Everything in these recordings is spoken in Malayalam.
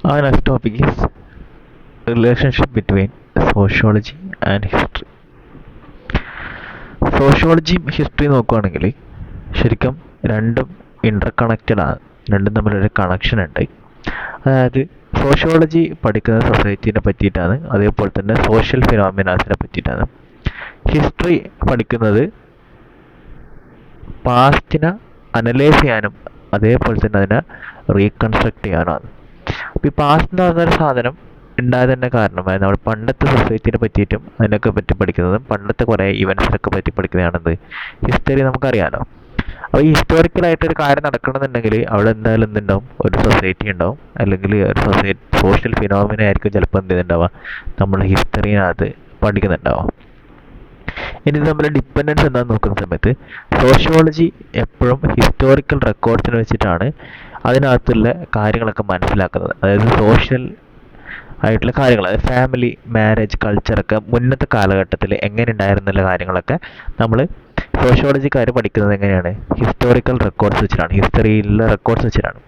Our next topic is relationship between sociology and history. സോഷ്യോളജിയും ഹിസ്റ്ററി നോക്കുകയാണെങ്കിൽ ശരിക്കും രണ്ടും ഇൻ്റർകണക്റ്റഡ് ആണ്. രണ്ടും തമ്മിലൊരു കണക്ഷൻ ഉണ്ട്. അതായത് സോഷ്യോളജി പഠിക്കുന്നത് സൊസൈറ്റീനെ പറ്റിയിട്ടാണ്, അതേപോലെ തന്നെ സോഷ്യൽ ഫിനോമിനാസിനെ പറ്റിയിട്ടാണ്. ഹിസ്റ്ററി പഠിക്കുന്നത് പാസ്റ്റിനെ അനലൈസ് ചെയ്യാനും അതേപോലെ തന്നെ അതിനെ റീകൺസ്ട്രക്ട് ചെയ്യാനുമാണ്. അപ്പോൾ ഈ പാസ്റ്റ് എന്ന് പറഞ്ഞൊരു സാധനം ഉണ്ടായതിൻ്റെ കാരണം നമ്മൾ പണ്ടത്തെ സൊസൈറ്റിനെ പറ്റിയിട്ടും അതിനൊക്കെ പറ്റി പഠിക്കുന്നതും പണ്ടത്തെ കുറേ ഇവൻറ്റ്സിനൊക്കെ പറ്റി പഠിക്കുന്നതാണെന്ത് ഹിസ്റ്ററി നമുക്കറിയാമല്ലോ. അപ്പോൾ ഈ ഹിസ്റ്റോറിക്കലായിട്ടൊരു കാര്യം നടക്കണമെന്നുണ്ടെങ്കിൽ അവിടെ എന്തായാലും എന്തുണ്ടാവും, ഒരു സൊസൈറ്റി ഉണ്ടാവും, അല്ലെങ്കിൽ ഒരു സോഷ്യൽ ഫിനോമിന ആയിരിക്കും ചിലപ്പോൾ എന്ത് ചെയ്തിട്ടുണ്ടാവുക, നമ്മൾ ഹിസ്റ്ററിനകത്ത് പഠിക്കുന്നുണ്ടാവുക. ഇനി ഇത് നമ്മൾ ഡിപ്പെൻഡൻസ് എന്താണെന്ന് നോക്കുന്ന സമയത്ത് സോഷ്യോളജി എപ്പോഴും ഹിസ്റ്റോറിക്കൽ റെക്കോർഡ്സിനെ വെച്ചിട്ടാണ് അതിനകത്തുള്ള കാര്യങ്ങളൊക്കെ മനസ്സിലാക്കുന്നത്. അതായത് സോഷ്യൽ ആയിട്ടുള്ള കാര്യങ്ങൾ, അതായത് ഫാമിലി, മാരേജ്, കൾച്ചറൊക്കെ മുന്നത്തെ കാലഘട്ടത്തിൽ എങ്ങനെ ഉണ്ടായിരുന്നുള്ള കാര്യങ്ങളൊക്കെ നമ്മൾ സോഷ്യോളജിക്കാർ പഠിക്കുന്നത് എങ്ങനെയാണ്, ഹിസ്റ്റോറിക്കൽ റെക്കോർഡ്സ് വെച്ചിട്ടാണ്, ഹിസ്റ്ററിയിലുള്ള റെക്കോർഡ്സ് വെച്ചിട്ടാണ്.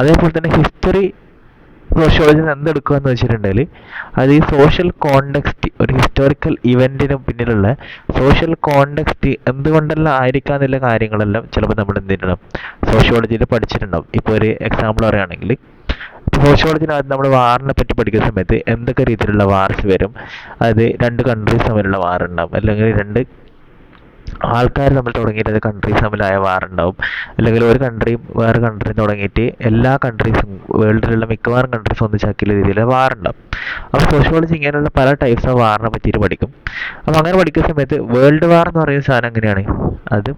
അതേപോലെ തന്നെ ഹിസ്റ്ററി സോഷ്യോളജി എന്തെടുക്കുക എന്ന് വെച്ചിട്ടുണ്ടെങ്കിൽ അത് ഈ സോഷ്യൽ കോണ്ടെക്സ്റ്റ്, ഒരു ഹിസ്റ്റോറിക്കൽ ഇവൻറ്റിന് പിന്നിലുള്ള സോഷ്യൽ കോണ്ടെക്സ്റ്റ് എന്തുകൊണ്ടെല്ലാം ആയിരിക്കാന്നുള്ള കാര്യങ്ങളെല്ലാം ചിലപ്പോൾ നമ്മൾ എന്ത് ചെയ്യണം, സോഷ്യോളജിയിൽ പഠിച്ചിട്ടുണ്ടാവും. ഇപ്പോൾ ഒരു എക്സാമ്പിൾ പറയുകയാണെങ്കിൽ സോഷ്യോളജിനകത്ത് നമ്മൾ വാറിനെ പറ്റി പഠിക്കുന്ന സമയത്ത് എന്തൊക്കെ രീതിയിലുള്ള വാർസ് വരും, അത് രണ്ട് കൺട്രീസ് തമ്മിലുള്ള വാർ ഉണ്ടാവും, അല്ലെങ്കിൽ രണ്ട് ആൾക്കാർ തമ്മിൽ തുടങ്ങിയിട്ട് അത് കൺട്രീസ് തമ്മിലായ വാർ ഉണ്ടാവും, അല്ലെങ്കിൽ ഒരു കൺട്രിയും വേറെ കൺട്രിയും തുടങ്ങിയിട്ട് എല്ലാ കൺട്രീസും വേൾഡിലുള്ള മിക്കവാറും കൺട്രീസ് ഒന്നിച്ചാക്കിയ രീതിയിൽ വാർ ഉണ്ടാവും. അപ്പോൾ സോഷ്യോളജി ഇങ്ങനെയുള്ള പല ടൈപ്സ് ഓഫ് വാറിനെ പറ്റിയിട്ട് പഠിക്കും. അപ്പോൾ അങ്ങനെ പഠിക്കുന്ന സമയത്ത് വേൾഡ് വാർ എന്ന് പറയുന്ന സാധനം എങ്ങനെയാണ്, അത്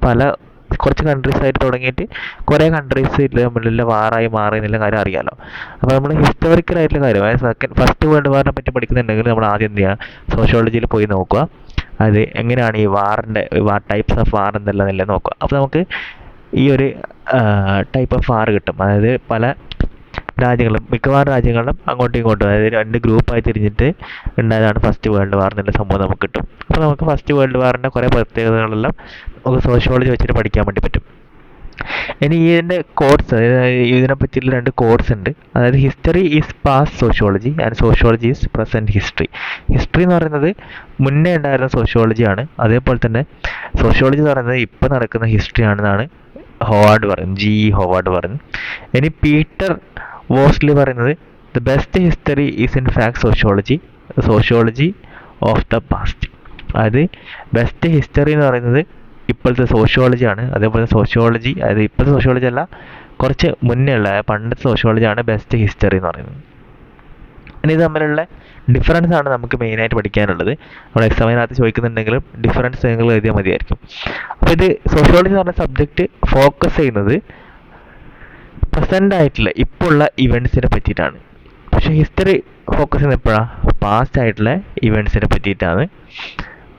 കുറച്ച് കൺട്രീസ് ആയിട്ട് തുടങ്ങിയിട്ട് കുറേ കൺട്രീസ് തമ്മിലുള്ള വാറായി മാറി എന്നുള്ള കാര്യം അറിയാമല്ലോ. അപ്പോൾ നമ്മൾ ഹിസ്റ്റോറിക്കലായിട്ടുള്ള കാര്യം, അതായത് ഫസ്റ്റ് വേൾഡ് വാറിനെ പറ്റി പഠിക്കുന്നുണ്ടെങ്കിൽ നമ്മൾ ആദ്യം എന്ത് ചെയ്യുക, സോഷ്യോളജിയിൽ പോയി നോക്കുക, അത് എങ്ങനെയാണ് ഈ ടൈപ്സ് ഓഫ് വാർ എന്തെല്ലാം നോക്കുക. അപ്പോൾ നമുക്ക് ഈ ഒരു ടൈപ്പ് ഓഫ് വാർ കിട്ടും. അതായത് പല രാജ്യങ്ങളും, മിക്കവാറും രാജ്യങ്ങളും അങ്ങോട്ടും ഇങ്ങോട്ടും, അതായത് രണ്ട് ഗ്രൂപ്പായി തിരിഞ്ഞിട്ട് ഉണ്ടായതാണ് ഫസ്റ്റ് വേൾഡ് വാർ എന്നുള്ള സംഭവം നമുക്ക് കിട്ടും. അപ്പോൾ നമുക്ക് ഫസ്റ്റ് വേൾഡ് വാറിൻ്റെ കുറേ പ്രത്യേകതകളെല്ലാം നമുക്ക് സോഷ്യോളജി വെച്ചിട്ട് പഠിക്കാൻ വേണ്ടി പറ്റും. ഇനി ഇതിൻ്റെ കോഡ്സ്, അതായത് ഇതിനെ പറ്റിയുള്ള രണ്ട് കോഡ്സ് ഉണ്ട്. അതായത് history is past sociology and sociology is present history. History എന്ന് പറയുന്നത് മുന്നേ ഉണ്ടായിരുന്ന സോഷ്യോളജിയാണ്, അതേപോലെ തന്നെ സോഷ്യോളജി എന്ന് പറയുന്നത് ഇപ്പോൾ നടക്കുന്ന ഹിസ്റ്ററി ആണെന്നാണ് ഹോവാർഡ് പറയുന്നത്, ഹോവാർഡ് പറയുന്നത്. ഇനി പീറ്റർ വോസ്ലി പറയുന്നത് the best history is in fact sociology of the past. അതായത് ബെസ്റ്റ് ഹിസ്റ്ററി എന്ന് പറയുന്നത് ഇപ്പോഴത്തെ സോഷ്യോളജിയാണ്. അതേപോലെ സോഷ്യോളജി, അതായത് ഇപ്പോഴത്തെ സോഷ്യോളജി അല്ല, കുറച്ച് മുന്നേ ഉള്ള പണ്ടത്തെ സോഷ്യോളജിയാണ് ബെസ്റ്റ് ഹിസ്റ്ററി എന്ന് പറയുന്നത്. ഇനി ഇത് തമ്മിലുള്ള ഡിഫറൻസ് ആണ് നമുക്ക് മെയിനായിട്ട് പഠിക്കാനുള്ളത്. നമ്മൾ എക്സാമിനകത്ത് ചോദിക്കുന്നുണ്ടെങ്കിലും ഡിഫറൻസ് നിങ്ങൾ എഴുതിയാൽ മതിയായിരിക്കും. അപ്പോൾ ഇത് സോഷ്യോളജി എന്ന് പറഞ്ഞ സബ്ജക്റ്റ് ഫോക്കസ് ചെയ്യുന്നത് പ്രസൻ്റ് ആയിട്ടുള്ള ഇപ്പോൾ ഉള്ള ഇവൻറ്റ്സിനെ പറ്റിയിട്ടാണ്. പക്ഷേ ഹിസ്റ്ററി ഫോക്കസ് ചെയ്യുന്നത് എപ്പോഴാണ്, പാസ്റ്റ് ആയിട്ടുള്ള ഇവൻറ്റ്സിനെ പറ്റിയിട്ടാണ്.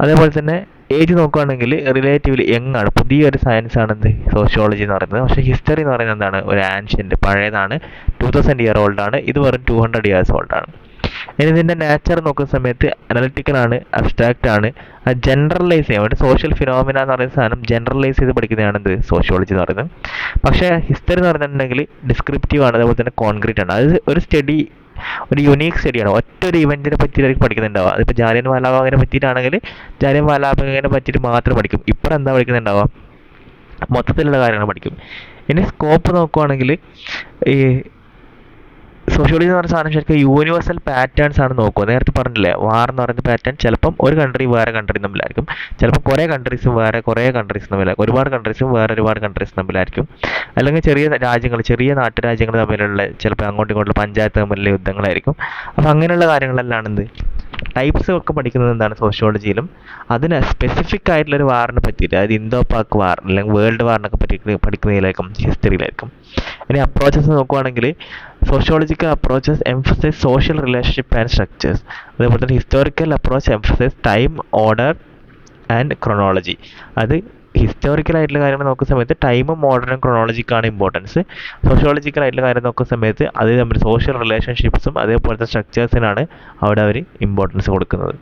അതേപോലെ തന്നെ ഏജ് നോക്കുകയാണെങ്കിൽ റിലേറ്റീവ്ലി യങ് ആണ്, പുതിയൊരു സയൻസ് ആണ് എന്ത് സോഷ്യോളജി എന്ന് പറയുന്നത്. പക്ഷേ ഹിസ്റ്ററി എന്ന് പറയുന്നത് എന്താണ്, ഒരു ആൻഷ്യൻ്റ് പഴയതാണ്, 2000 ഇയർ ഓൾഡ് ആണ്, ഇത് വെറും 200 ഇയേഴ്സ് ഓൾഡ് ആണ്. ഇനി ഇതിൻ്റെ നേച്ചർ നോക്കുന്ന സമയത്ത് അനലിറ്റിക്കൽ ആണ്, അബ്സ്ട്രാക്റ്റ് ആണ്, ജനറലൈസ് ചെയ്യാൻ വേണ്ടി സോഷ്യൽ ഫിനോമിന എന്ന് പറയുന്ന സാധനം ജനറലൈസ് ചെയ്ത് പഠിക്കുന്നതാണ് എന്ത് സോഷ്യോളജി എന്ന് പറയുന്നത്. പക്ഷേ ഹിസ്റ്ററി എന്ന് പറഞ്ഞിട്ടുണ്ടെങ്കിൽ ഡിസ്ക്രിപ്റ്റീവ് ആണ്, അതേപോലെ തന്നെ കോൺക്രീറ്റ് ആണ്. അത് ഒരു സ്റ്റഡി, ഒരു യുണീക്ക് സ്റ്റഡിയാണ്, ഒറ്റൊരു ഇവൻറ്റിനെ പറ്റിയിട്ടായിരിക്കും പഠിക്കുന്നുണ്ടാവുക. അതിപ്പോൾ ജാലിയൻ വാലാബാഗിനെ പറ്റിയിട്ടാണെങ്കിൽ ജാലിയൻ വാലാബാഗിനെ പറ്റിയിട്ട് മാത്രം പഠിക്കും. ഇപ്പോൾ എന്താ പഠിക്കുന്നുണ്ടാവുക, മൊത്തത്തിലുള്ള കാര്യങ്ങൾ പഠിക്കും. ഇനി സ്കോപ്പ് നോക്കുവാണെങ്കിൽ ഈ സോഷ്യോളജി എന്ന് പറയുന്ന സാധനം ശരിക്കും യൂണിവേഴ്സൽ പാറ്റേൺസ് ആണ് നോക്കുക. നേരത്തെ പറഞ്ഞില്ലേ, വാർ എന്ന് പറയുന്ന പാറ്റേൺ ചിലപ്പം ഒരു കൺട്രി വേറെ കൺട്രി തമ്മിലായിരിക്കും, ചിലപ്പോൾ കുറേ കൺട്രീസും വേറെ കുറേ കൺട്രീസ് തമ്മിലായിരിക്കും, ഒരുപാട് കൺട്രീസും വേറെ ഒരുപാട് കൺട്രീസ് തമ്മിലായിരിക്കും, അല്ലെങ്കിൽ ചെറിയ രാജ്യങ്ങൾ, ചെറിയ നാട്ടുരാജ്യങ്ങൾ തമ്മിലുള്ള ചിലപ്പോൾ അങ്ങോട്ടും ഇങ്ങോട്ടും പഞ്ചായത്ത് തമ്മിലുള്ള യുദ്ധങ്ങളായിരിക്കും. അപ്പോൾ അങ്ങനെയുള്ള കാര്യങ്ങളെല്ലാം എന്ത് ടൈപ്സ് ഒക്കെ പഠിക്കുന്നത് എന്താണ് സോഷ്യോളജിയിലും. അതിന് സ്പെസിഫിക് ആയിട്ടുള്ളൊരു വാറിനെ പറ്റിയിട്ട്, അതായത് ഇന്തോ പാക് വാർ അല്ലെങ്കിൽ വേൾഡ് വാറിനൊക്കെ പറ്റി പഠിക്കുന്നതിലായിരിക്കും, ഹിസ്റ്ററിയിലായിരിക്കും. ഇനി അപ്രോച്ചസ് നോക്കുവാണെങ്കിൽ sociological approaches emphasise social relationship and structures. അതേപോലെ തന്നെ historical approach emphasise time, order and chronology. അത് ഹിസ്റ്റോറിക്കലായിട്ടുള്ള കാര്യങ്ങൾ നോക്കുന്ന സമയത്ത് ടൈമും മോഡേണും ക്രോണോളജിക്കാണ് ഇമ്പോർട്ടൻസ്. സോഷ്യോളജിക്കലായിട്ടുള്ള കാര്യം നോക്കുന്ന സമയത്ത് അത് തമ്മിൽ സോഷ്യൽ റിലേഷൻഷിപ്സും അതേപോലത്തെ സ്ട്രക്ചേഴ്സിനാണ് അവിടെ അവർ ഇമ്പോർട്ടൻസ് കൊടുക്കുന്നത്.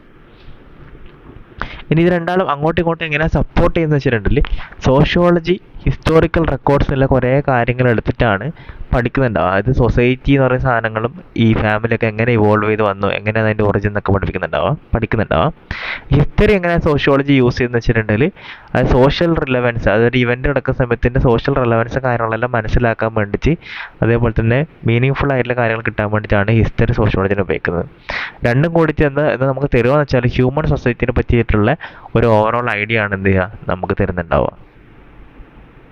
ഇനി ഇത് രണ്ടാളും അങ്ങോട്ടും ഇങ്ങോട്ടും എങ്ങനെ സപ്പോർട്ട് ചെയ്യുന്ന വെച്ചിട്ടുണ്ടെങ്കിൽ സോഷ്യോളജി ഹിസ്റ്റോറിക്കൽ റെക്കോർഡ്സിലുള്ള കുറേ കാര്യങ്ങൾ എടുത്തിട്ടാണ് പഠിക്കുന്നുണ്ടാവുക. അതായത് സൊസൈറ്റി എന്ന് പറയുന്ന സാധനങ്ങളും ഈ ഫാമിലിയൊക്കെ എങ്ങനെ ഇവോൾവ് ചെയ്ത് വന്നു, എങ്ങനെയാണ് അതിൻ്റെ ഒറിജിൻ എന്നൊക്കെ പഠിക്കുന്നുണ്ടാവുക. ഹിസ്റ്ററി എങ്ങനെ സോഷ്യോളജി യൂസ് ചെയ്യുന്നത് വെച്ചിട്ടുണ്ടെങ്കിൽ അത് സോഷ്യൽ റിലവൻസ്, അതൊരു ഇവൻ്റ് നടക്കുന്ന സമയത്തിൻ്റെ സോഷ്യൽ റിലവൻസ് കാര്യങ്ങളെല്ലാം മനസ്സിലാക്കാൻ വേണ്ടിയിട്ട്, അതേപോലെ തന്നെ മീനിങ് ഫുൾ ആയിട്ടുള്ള കാര്യങ്ങൾ കിട്ടാൻ വേണ്ടിയിട്ടാണ് ഹിസ്റ്ററി സോഷ്യോളജിനെ ഉപയോഗിക്കുന്നത്. രണ്ടും കൂടി ചെന്ന് ഇത് നമുക്ക് തരുകയെന്ന് വെച്ചാൽ ഹ്യൂമൻ സൊസൈറ്റിനെ പറ്റിയിട്ടുള്ള ഒരു ഓവറോൾ ഐഡിയ ആണ് എന്ത് ചെയ്യുക നമുക്ക് തരുന്നുണ്ടാവുക.